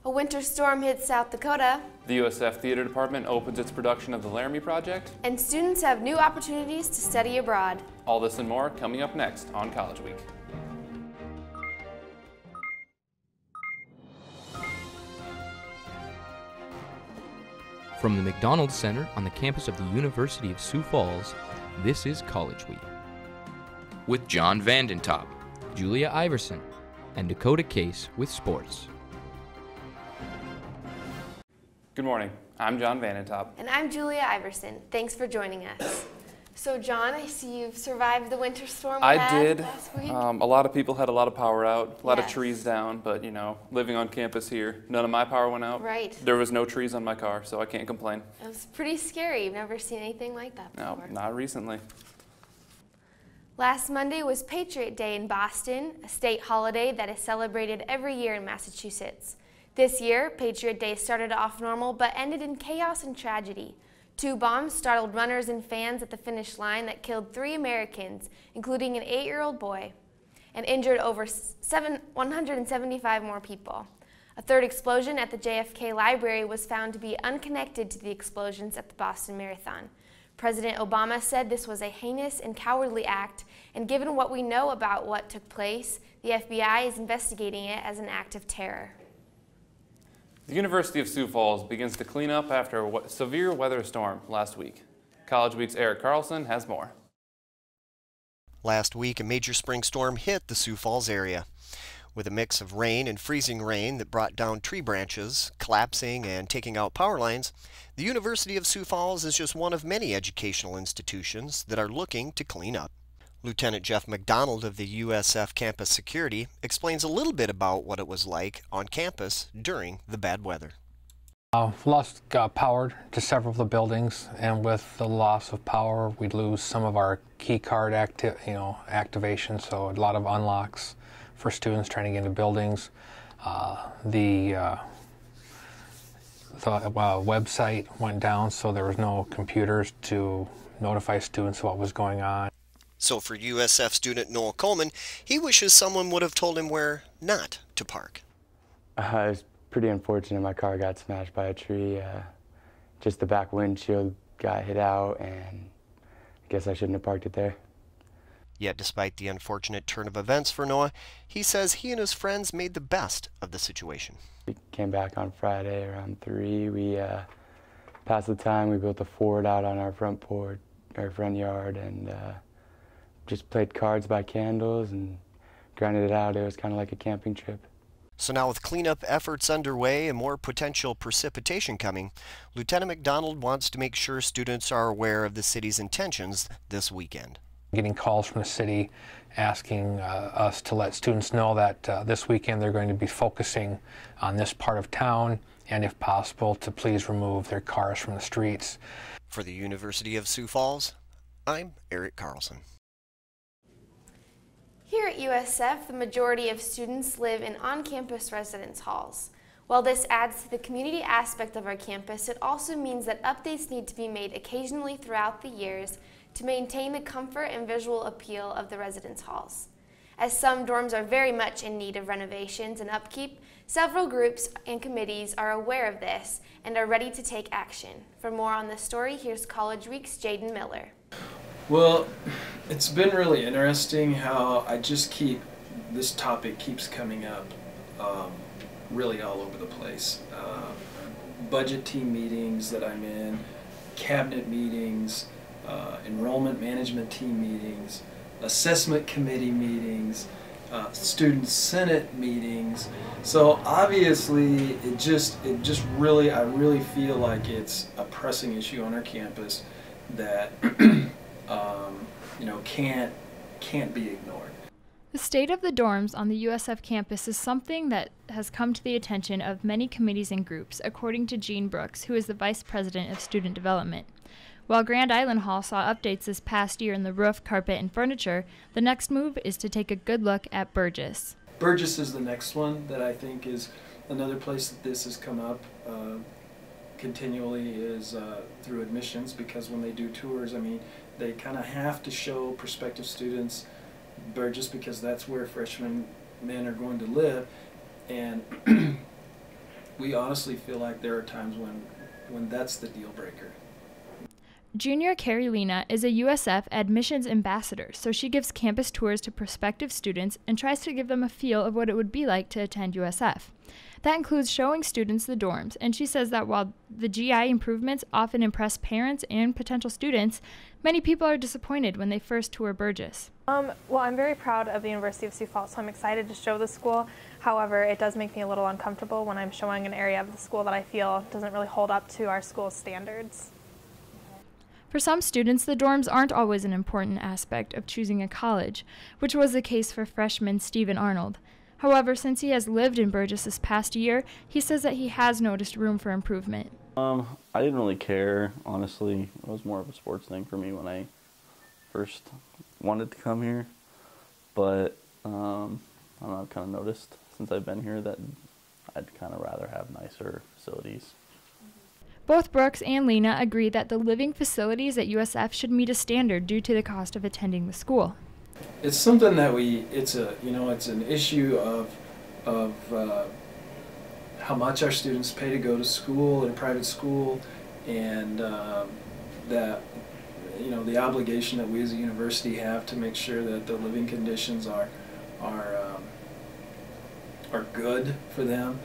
A winter storm hits South Dakota. The USF Theater Department opens its production of the Laramie Project. And students have new opportunities to study abroad. All this and more coming up next on College Week. From the McDonald Center on the campus of the University of Sioux Falls, this is College Week. With John Vandentop, Julia Iverson, and Dakota Case with sports. Good morning. I'm John Vandentop. And I'm Julia Iverson. Thanks for joining us. So John, I see you've survived the winter storm we had last week. A lot of people had a lot of power out, a lot of Yes. trees down, but you know, living on campus here, none of my power went out. Right. There was no trees on my car, so I can't complain. It was pretty scary. You've never seen anything like that No, before. not recently. Last Monday was Patriot Day in Boston, a state holiday that is celebrated every year in Massachusetts. This year, Patriot Day started off normal but ended in chaos and tragedy. 2 bombs startled runners and fans at the finish line that killed 3 Americans, including an 8-year-old boy, and injured over 175 more people. A third explosion at the JFK Library was found to be unconnected to the explosions at the Boston Marathon. President Obama said this was a heinous and cowardly act, and given what we know about what took place, the FBI is investigating it as an act of terror. The University of Sioux Falls begins to clean up after a severe weather storm last week. College Week's Eric Carlson has more. Last week, a major spring storm hit the Sioux Falls area. With a mix of rain and freezing rain that brought down tree branches, collapsing and taking out power lines, the University of Sioux Falls is just one of many educational institutions that are looking to clean up. Lieutenant Jeff McDonald of the USF Campus Security explains a little bit about what it was like on campus during the bad weather. Lost power to several of the buildings, and with the loss of power, we'd lose some of our key card activation, so a lot of unlocks for students trying to get into buildings. The website went down, so there was no computers to notify students what was going on. So for USF student Noel Coleman, he wishes someone would have told him where not to park. It was pretty unfortunate. My car got smashed by a tree. Just the back windshield got hit out, and I guess I shouldn't have parked it there. Yet despite the unfortunate turn of events for Noah, he says he and his friends made the best of the situation. We came back on Friday around 3. We passed the time. We built a fort out on our front porch, our front yard, and just played cards by candles and grinded it out. It was kind of like a camping trip. So now with cleanup efforts underway and more potential precipitation coming, Lieutenant McDonald wants to make sure students are aware of the city's intentions this weekend. Getting calls from the city asking us to let students know that this weekend they're going to be focusing on this part of town, and if possible to please remove their cars from the streets. For the University of Sioux Falls, I'm Eric Carlson. Here at USF, the majority of students live in on-campus residence halls. While this adds to the community aspect of our campus, it also means that updates need to be made occasionally throughout the years to maintain the comfort and visual appeal of the residence halls. As some dorms are very much in need of renovations and upkeep, several groups and committees are aware of this and are ready to take action. For more on this story, here's College Week's Jaden Miller. Well, it's been really interesting how this topic keeps coming up really all over the place. Budget team meetings that I'm in, cabinet meetings, enrollment management team meetings, assessment committee meetings, student senate meetings. So obviously I really feel like it's a pressing issue on our campus that can't be ignored. The state of the dorms on the USF campus is something that has come to the attention of many committees and groups, according to Jean Brooks, who is the Vice President of Student Development. While Grand Island Hall saw updates this past year in the roof, carpet, and furniture, the next move is to take a good look at Burgess. Burgess is the next one that I think is another place that this has come up continually is through admissions, because when they do tours, I mean, they kind of have to show prospective students Burgess because that's where freshmen men are going to live. And we honestly feel like there are times when that's the deal breaker. Junior Carrie Lena is a USF admissions ambassador, so she gives campus tours to prospective students and tries to give them a feel of what it would be like to attend USF. That includes showing students the dorms, and she says that while the GI improvements often impress parents and potential students, many people are disappointed when they first tour Burgess. Well, I'm very proud of the University of Sioux Falls, so I'm excited to show the school. However, it does make me a little uncomfortable when I'm showing an area of the school that I feel doesn't really hold up to our school's standards. For some students, the dorms aren't always an important aspect of choosing a college, which was the case for freshman Stephen Arnold. However, since he has lived in Burgess this past year, he says that he has noticed room for improvement. I didn't really care, honestly. It was more of a sports thing for me when I first wanted to come here. But I don't know, I've kind of noticed since I've been here that I'd kind of rather have nicer facilities. Both Brooks and Lena agree that the living facilities at USF should meet a standard due to the cost of attending the school. It's something that it's an issue of how much our students pay to go to school, in a private school, and that, the obligation that we as a university have to make sure that the living conditions are good for them.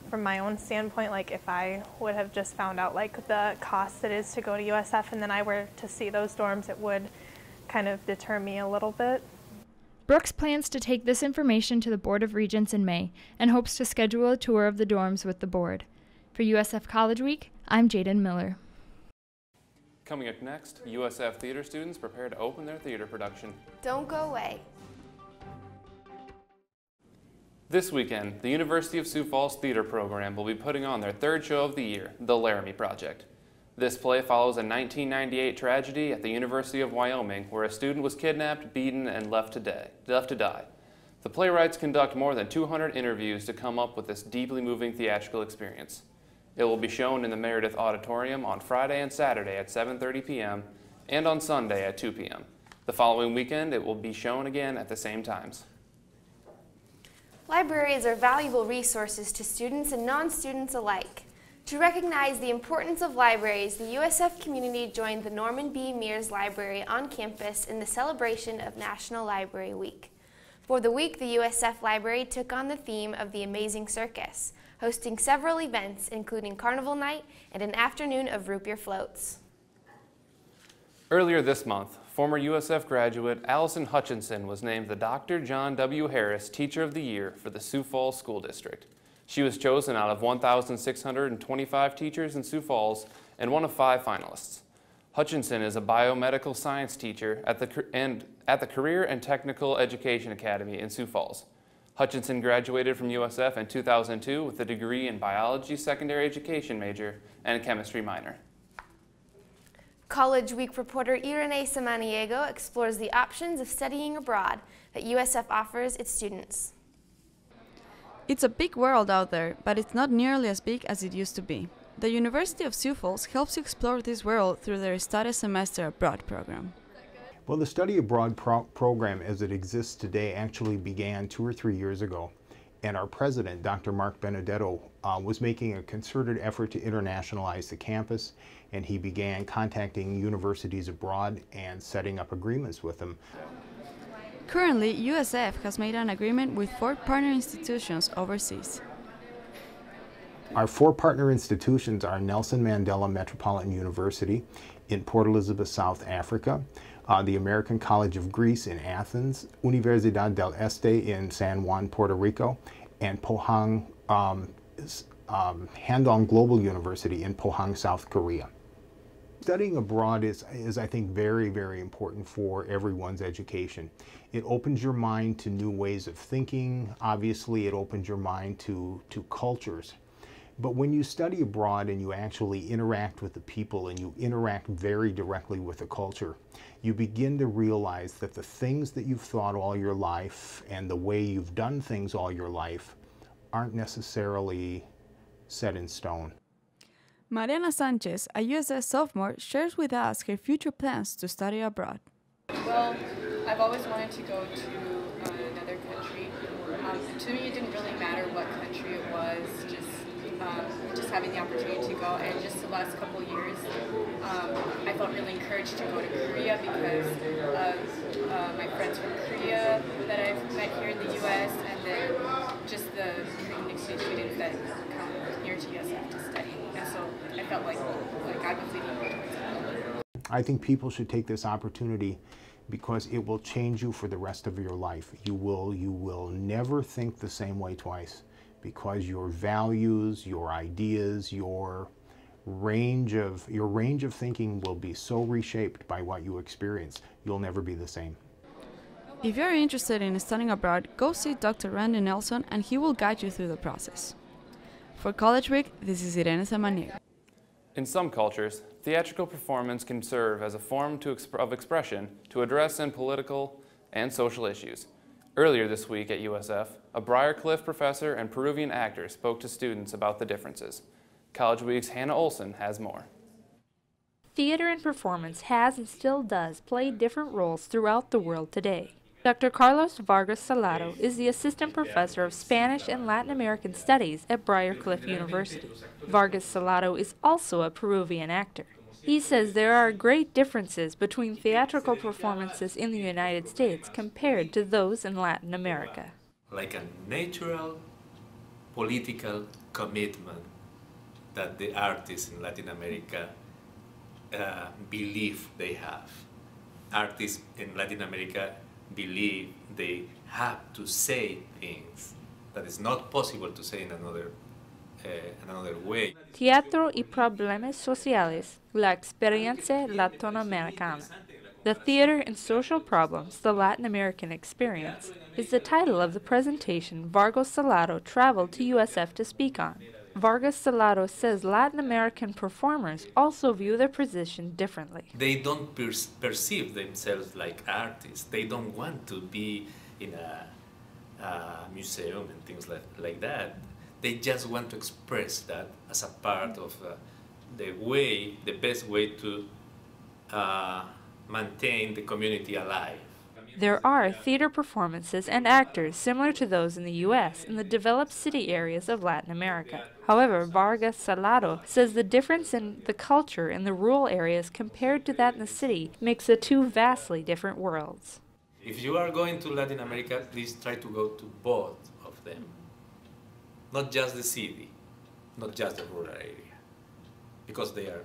From my own standpoint, like if I would have just found out like the cost it is to go to USF and then I were to see those dorms, it would kind of deter me a little bit. Brooks plans to take this information to the Board of Regents in May and hopes to schedule a tour of the dorms with the board. For USF College Week, I'm Jaden Miller. Coming up next, USF theater students prepare to open their theater production. Don't go away. This weekend, the University of Sioux Falls theater program will be putting on their third show of the year, The Laramie Project. This play follows a 1998 tragedy at the University of Wyoming where a student was kidnapped, beaten, and left to die. The playwrights conduct more than 200 interviews to come up with this deeply moving theatrical experience. It will be shown in the Meredith Auditorium on Friday and Saturday at 7:30 p.m. and on Sunday at 2 p.m. The following weekend, it will be shown again at the same times. Libraries are valuable resources to students and non-students alike. To recognize the importance of libraries, the USF community joined the Norman B. Mears Library on campus in the celebration of National Library Week. For the week, the USF Library took on the theme of the Amazing Circus, hosting several events including Carnival Night and an afternoon of root beer floats. Earlier this month, former USF graduate Allison Hutchinson was named the Dr. John W. Harris Teacher of the Year for the Sioux Falls School District. She was chosen out of 1,625 teachers in Sioux Falls and one of 5 finalists. Hutchinson is a biomedical science teacher at the Career and Technical Education Academy in Sioux Falls. Hutchinson graduated from USF in 2002 with a degree in biology secondary education major and a chemistry minor. College Week reporter Irene Samaniego explores the options of studying abroad that USF offers its students. It's a big world out there, but it's not nearly as big as it used to be. The University of Sioux Falls helps you explore this world through their Study Semester Abroad program. Well, the Study Abroad program as it exists today actually began 2 or 3 years ago. And our president, Dr. Mark Benedetto, was making a concerted effort to internationalize the campus, and he began contacting universities abroad and setting up agreements with them. Currently, USF has made an agreement with 4 partner institutions overseas. Our 4 partner institutions are Nelson Mandela Metropolitan University in Port Elizabeth, South Africa, the American College of Greece in Athens, Universidad del Este in San Juan, Puerto Rico, and Pohang Handong Global University in Pohang, South Korea. Studying abroad is I think, very, very important for everyone's education. It opens your mind to new ways of thinking. Obviously, it opens your mind to cultures. But when you study abroad and you actually interact with the people and you interact very directly with the culture, you begin to realize that the things that you've thought all your life and the way you've done things all your life aren't necessarily set in stone. Mariana Sanchez, a USF sophomore, shares with us her future plans to study abroad. Well, I've always wanted to go to another country. To me, it didn't really matter what country it was, just just having the opportunity to go. And just the last couple of years, I felt really encouraged to go to Korea because of my friends from Korea that I've met here in the U.S. and then just the Korean exchange students that come here to USF to study. And so I felt like I was leading towards it. I think people should take this opportunity because it will change you for the rest of your life. You will never think the same way twice because your values, your ideas, your range of thinking will be so reshaped by what you experience. You'll never be the same. If you're interested in studying abroad, go see Dr. Randy Nelson and he will guide you through the process. For College Week, this is Irene Samaniego. In some cultures, theatrical performance can serve as a form of expression to address political and social issues. Earlier this week at USF, a Briarcliff professor and Peruvian actor spoke to students about the differences. College Week's Hannah Olson has more. Theater and performance has and still does play different roles throughout the world today. Dr. Carlos Vargas Salado is the assistant professor of Spanish and Latin American Studies at Briarcliff University. Vargas Salado is also a Peruvian actor. He says there are great differences between theatrical performances in the United States compared to those in Latin America. Like a natural political commitment that the artists in Latin America believe they have. Artists in Latin America believe they have to say things that is not possible to say in another way. Teatro y Problemas Sociales, la experiencia latinoamericana. The Theater and Social Problems, the Latin American Experience, is the title of the presentation Vargas Salado traveled to USF to speak on. Vargas Salado says Latin American performers also view their position differently. They don't perceive themselves like artists. They don't want to be in a museum and things like that. They just want to express that as a part of the best way to maintain the community alive. There are theater performances and actors similar to those in the U.S. in the developed city areas of Latin America. However, Vargas Salado says the difference in the culture in the rural areas compared to that in the city makes the two vastly different worlds. If you are going to Latin America, please try to go to both of them. Not just the city, not just the rural area, because they are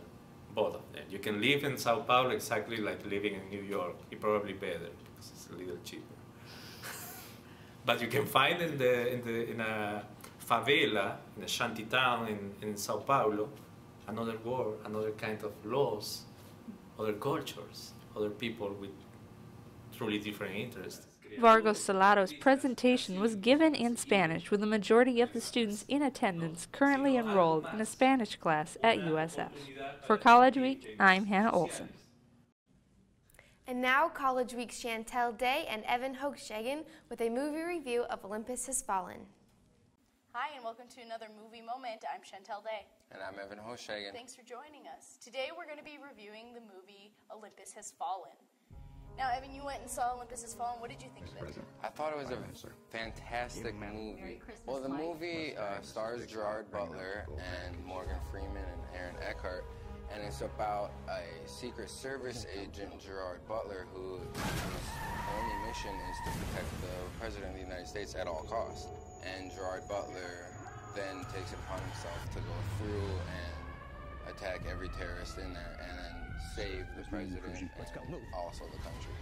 both of them. You can live in Sao Paulo exactly like living in New York, it's probably better. It's a little cheaper. But you can find in a favela, in a shanty town in Sao Paulo, another world, another kind of laws, other cultures, other people with truly different interests. Vargas Salado's presentation was given in Spanish, with the majority of the students in attendance currently enrolled in a Spanish class at USF. For College Week, I'm Hannah Olson. And now, College Week's Chantel Day and Evan Hochshagen with a movie review of Olympus Has Fallen. Hi, and welcome to another movie moment. I'm Chantel Day. And I'm Evan Hochshagen. Thanks for joining us. Today we're going to be reviewing the movie Olympus Has Fallen. Now, Evan, you went and saw Olympus Has Fallen. What did you think of it? I thought it was a fantastic movie. Well, the movie stars Gerard Butler and Morgan Freeman and Aaron Eckhart. And it's about a Secret Service agent, Gerard Butler, whose only mission is to protect the President of the United States at all costs. And Gerard Butler then takes it upon himself to go through and attack every terrorist in there and then save the President and also the country.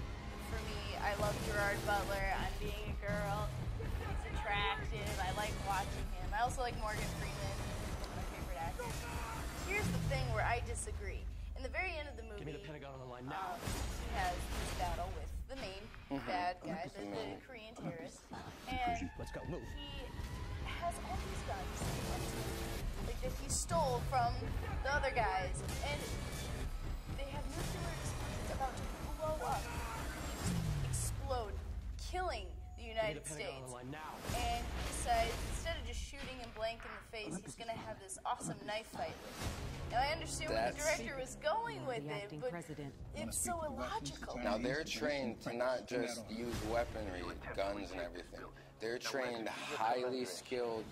For me, I love Gerard Butler. I'm being a girl. He's attractive. I like watching him. I also like Morgan Freeman, one of my favorite actors. Here's the thing where I disagree. In the very end of the movie, he has his battle with the main bad guy, the Korean terrorist, and he has all these guns like that he stole from the other guys, and they have nuclear explosions about to blow up, explode, killing the United States. And he decides, instead of just shooting him blank in the face, he's going to have this awesome knife fight with him. Now, I understand where the director was going with it, but it's so illogical. Now, they're trained to not just use weaponry, guns and everything. They're trained highly skilled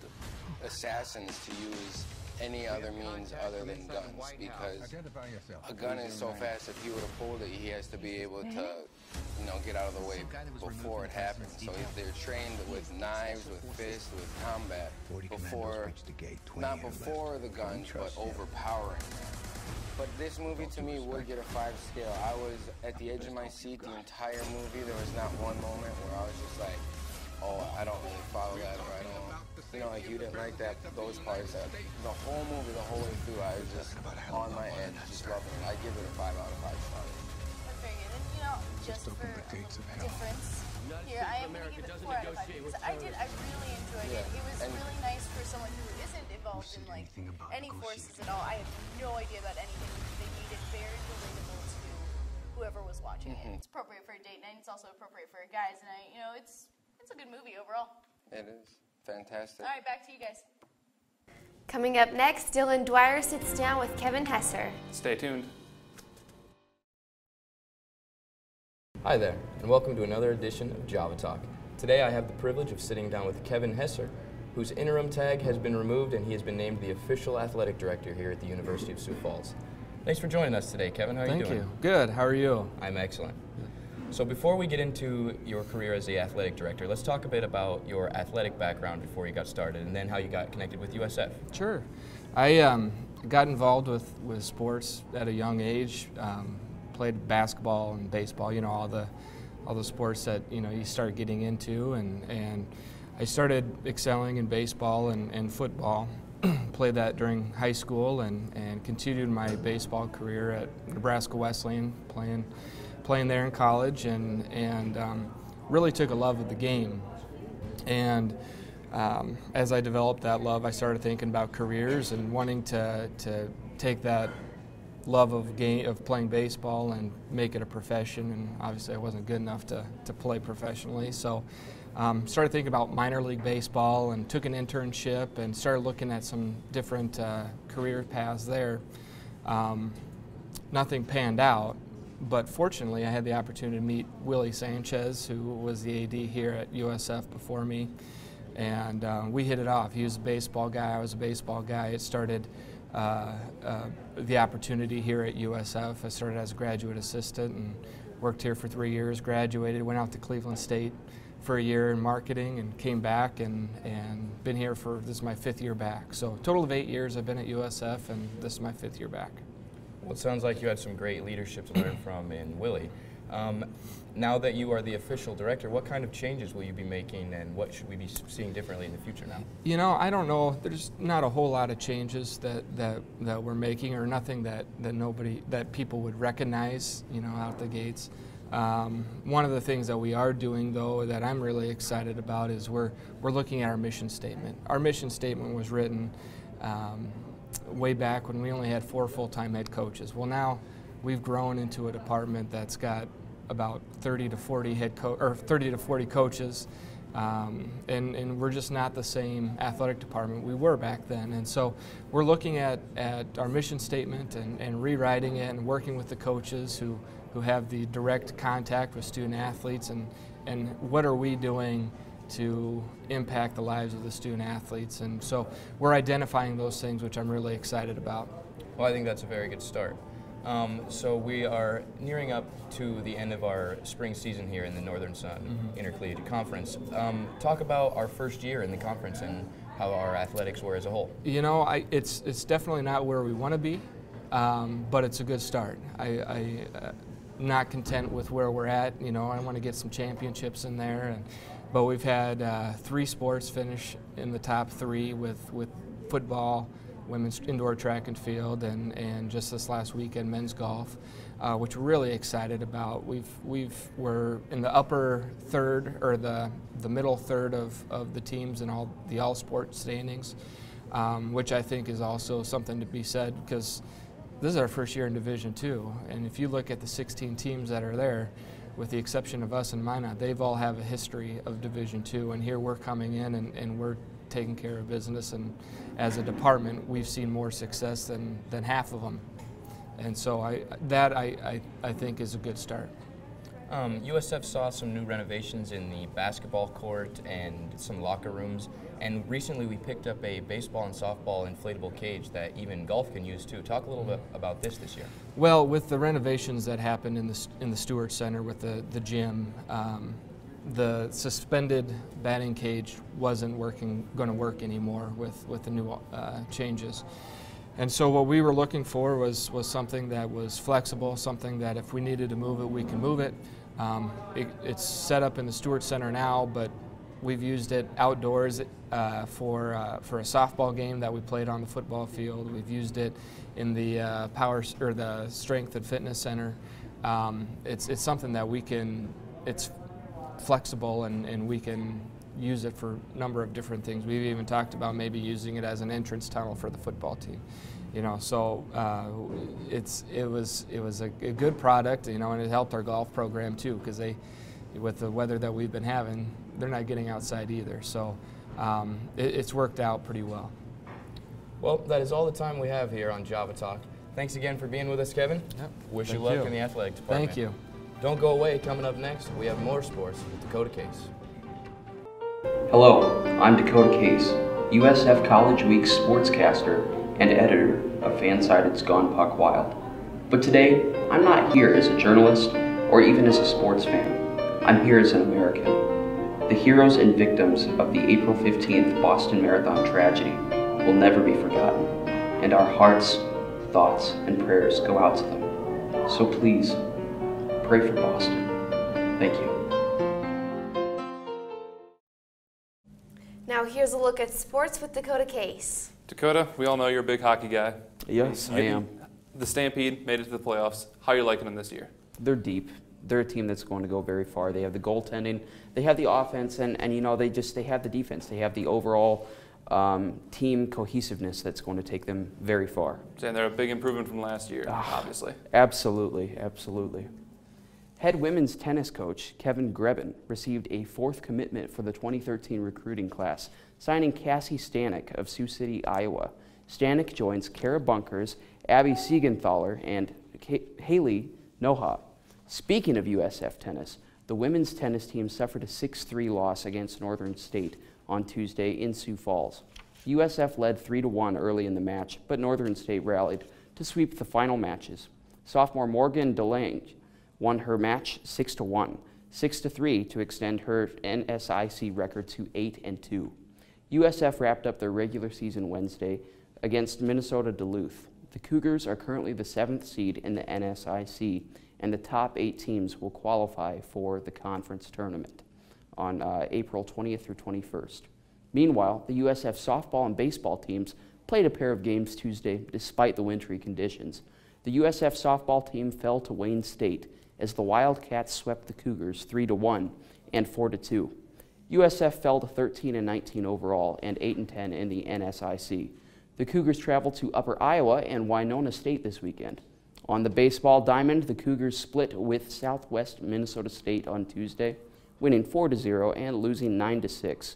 assassins to use any other means other than guns, because a gun is so fast. If he would have pulled it, he has to be able to, get out of the way before it happens. So if they're trained with knives, with fists, with combat, not before the guns, but overpowering them. But this movie, to me, would get a 5 scale. I was at the edge of my seat the entire movie. There was not one moment where I was just like, oh, I don't really follow that, or I don't, like you didn't like those parts. The whole movie, the whole way through, I was just on my edge, just loving it. I give it a 5 out of 5 stars. That's very good. And, just for a difference here, I am going to give it 4 out of 5 because I really enjoyed it. It was really nice for someone who isn't involved in, any forces at all. I have no idea about anything. They made it very relatable to whoever was watching it. It's appropriate for a date night. It's also appropriate for a guys' night. It's a good movie overall. It is. Fantastic. All right, back to you guys. Coming up next, Dylan Dwyer sits down with Kevin Hesser. Stay tuned. Hi there, and welcome to another edition of Java Talk. Today I have the privilege of sitting down with Kevin Hesser, whose interim tag has been removed and he has been named the official athletic director here at the University of Sioux Falls. Thanks for joining us today, Kevin. How are you doing? Thank you. Good. How are you? I'm excellent. So before we get into your career as the athletic director, let's talk a bit about your athletic background before you got started, and then how you got connected with USF. Sure. I got involved with sports at a young age. Played basketball and baseball. All the sports that you start getting into, and I started excelling in baseball and football. Played that during high school and continued my baseball career at Nebraska Wesleyan, playing there in college, and really took a love of the game. And as I developed that love, I started thinking about careers and wanting to take that love of playing baseball and make it a profession. And obviously I wasn't good enough to play professionally, so started thinking about minor league baseball and took an internship and started looking at some different career paths there. Nothing panned out. But fortunately, I had the opportunity to meet Willie Sanchez, who was the AD here at USF before me, and we hit it off. He was a baseball guy, I was a baseball guy. It started the opportunity here at USF. I started as a graduate assistant and worked here for 3 years, graduated, went out to Cleveland State for a year in marketing and came back and been here this is my 5th year back. So a total of 8 years I've been at USF, and this is my 5th year back. Well, it sounds like you had some great leadership to learn from in Willie. Now that you are the official director, what kind of changes will you be making, and what should we be seeing differently in the future now? I don't know. There's not a whole lot of changes that we're making, or nothing that people would recognize, out the gates. One of the things that we are doing, though, that I'm really excited about is we're looking at our mission statement. Our mission statement was written way back when we only had 4 full-time head coaches. Well, now we've grown into a department that's got about 30 to 40 coaches, and we're just not the same athletic department we were back then. And so we're looking at our mission statement and rewriting it and working with the coaches who have the direct contact with student athletes, and what are we doing to impact the lives of the student athletes. And so we're identifying those things, which I'm really excited about. Well, I think that's a very good start. So we are nearing up to the end of our spring season here in the Northern Sun Intercollegiate Conference. Talk about our first year in the conference and how our athletics were as a whole. It's definitely not where we want to be, but it's a good start. I'm not content with where we're at. I want to get some championships in there, but we've had 3 sports finish in the top 3 with football, women's indoor track and field, and just this last weekend men's golf, which we're really excited about. We're in the upper third, or the middle third of the teams in all the all-sport standings, which I think is also something to be said, because this is our first year in Division II, and if you look at the 16 teams that are there, with the exception of us and Minot, they've all have a history of Division II, and here we're coming in and we're taking care of business, and as a department we've seen more success than half of them, and so I think is a good start. USF saw some new renovations in the basketball court and some locker rooms, and recently we picked up a baseball and softball inflatable cage that even golf can use too. Talk a little bit about this year. Well, with the renovations that happened in the Stewart Center with the gym, the suspended batting cage wasn't going to work anymore with the new changes. And so what we were looking for was something that was flexible, something that if we needed to move it, we can move it. It's set up in the Stewart Center now, but we've used it outdoors for a softball game that we played on the football field. We've used it in the the Strength and Fitness Center. It's something that we can. It's flexible and we can use it for a number of different things. We've even talked about maybe using it as an entrance tunnel for the football team. You know, so it was a good product, you know, and it helped our golf program too, because with the weather that we've been having, they're not getting outside either. So it's worked out pretty well. Well, that is all the time we have here on Java Talk. Thanks again for being with us, Kevin. Yep. Wish you luck in the athletic department. Thank you. Don't go away. Coming up next, we have more sports with Dakota Case. Hello, I'm Dakota Case, USF College Week's sportscaster and editor of Fansided's Gone Puck Wild. But today, I'm not here as a journalist or even as a sports fan. I'm here as an American. The heroes and victims of the April 15th Boston Marathon tragedy will never be forgotten, and our hearts, thoughts, and prayers go out to them. So please, pray for Boston. Thank you. Now here's a look at sports with Dakota Case. Dakota, we all know you're a big hockey guy. Yes, I am. The Stampede made it to the playoffs. How are you liking them this year? They're deep. They're a team that's going to go very far. They have the goaltending, they have the offense, and you know, they have the defense. They have the overall team cohesiveness that's going to take them very far. Saying they're a big improvement from last year, obviously. Absolutely, absolutely. Head women's tennis coach Kevin Grebin received a 4th commitment for the 2013 recruiting class, signing Cassie Stanek of Sioux City, Iowa. Stanek joins Kara Bunkers, Abby Siegenthaler, and Haley Noha. Speaking of USF tennis, the women's tennis team suffered a 6-3 loss against Northern State on Tuesday in Sioux Falls. USF led 3-1 early in the match, but Northern State rallied to sweep the final matches. Sophomore Morgan DeLange won her match 6-1, 6-3 to extend her NSIC record to 8-2. USF wrapped up their regular season Wednesday against Minnesota Duluth. The Cougars are currently the 7th seed in the NSIC, and the top 8 teams will qualify for the conference tournament on April 20th through 21st. Meanwhile, the USF softball and baseball teams played a pair of games Tuesday despite the wintry conditions. The USF softball team fell to Wayne State as the Wildcats swept the Cougars 3-1 and 4-2. USF fell to 13-19 overall and 8-10 in the NSIC. The Cougars traveled to Upper Iowa and Winona State this weekend. On the baseball diamond, the Cougars split with Southwest Minnesota State on Tuesday, winning 4-0 and losing 9-6.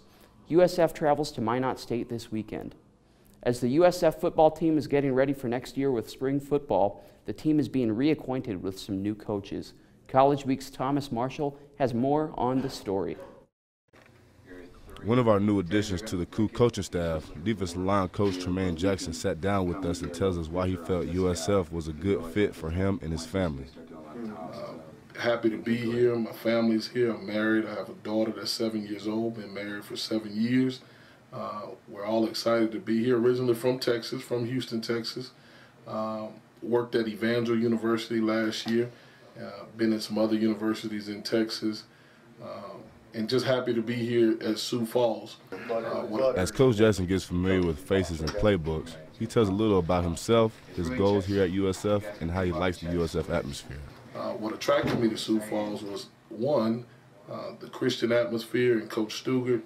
USF travels to Minot State this weekend. As the USF football team is getting ready for next year with spring football, the team is being reacquainted with some new coaches. College Week's Thomas Marshall has more on the story. One of our new additions to the Coup coaching staff, defensive line coach Tremaine Jackson, sat down with us and tells us why he felt USF was a good fit for him and his family. Happy to be here. My family's here. I'm married. I have a daughter that's 7 years old, been married for 7 years. We're all excited to be here. Originally from Texas, from Houston, Texas. Worked at Evangel University last year. Been at some other universities in Texas. And just happy to be here at Sioux Falls. As Coach Jackson gets familiar with faces and playbooks, he tells a little about himself, his goals here at USF, and how he likes the USF atmosphere. What attracted me to Sioux Falls was, one, the Christian atmosphere and Coach Stugart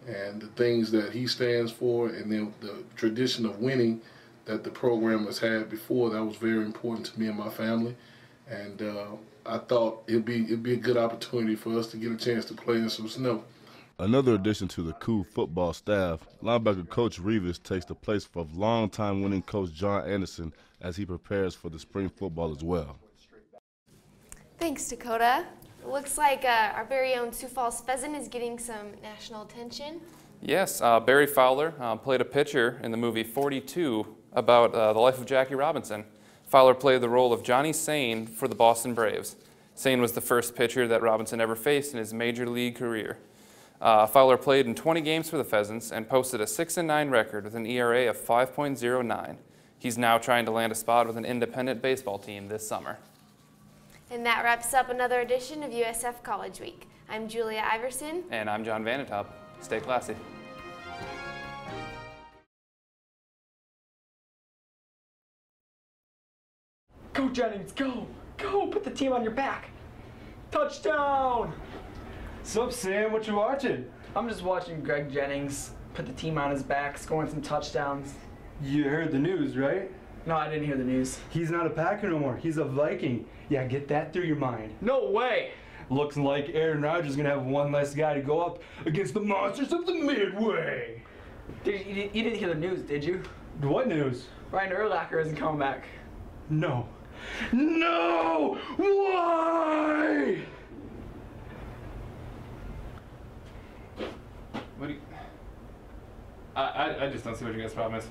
and the things that he stands for, and then the tradition of winning that the program has had before. That was very important to me and my family. And I thought it'd be a good opportunity for us to get a chance to play in some snow. Another addition to the Coup football staff, linebacker Coach Rivas takes the place of longtime winning coach John Anderson as he prepares for the spring football as well. Thanks, Dakota. It looks like our very own Sioux Falls pheasant is getting some national attention. Yes, Barry Fowler played a pitcher in the movie 42 about the life of Jackie Robinson. Fowler played the role of Johnny Sane for the Boston Braves. Sane was the first pitcher that Robinson ever faced in his major league career. Fowler played in 20 games for the Pheasants and posted a 6-9 record with an ERA of 5.09. He's now trying to land a spot with an independent baseball team this summer. And that wraps up another edition of USF College Week. I'm Julia Iverson. And I'm John Vanentop. Stay classy. Go Jennings, go! Go! Put the team on your back! Touchdown! Sup, Sam? What you watching? I'm just watching Greg Jennings put the team on his back, scoring some touchdowns. You heard the news, right? No, I didn't hear the news. He's not a Packer no more. He's a Viking. Yeah, get that through your mind. No way! Looks like Aaron Rodgers is going to have one less guy to go up against the monsters of the Midway. You didn't hear the news, did you? What news? Ryan Urlacher isn't coming back. No. No! Why? What do you... I just don't see what your guys' problem is.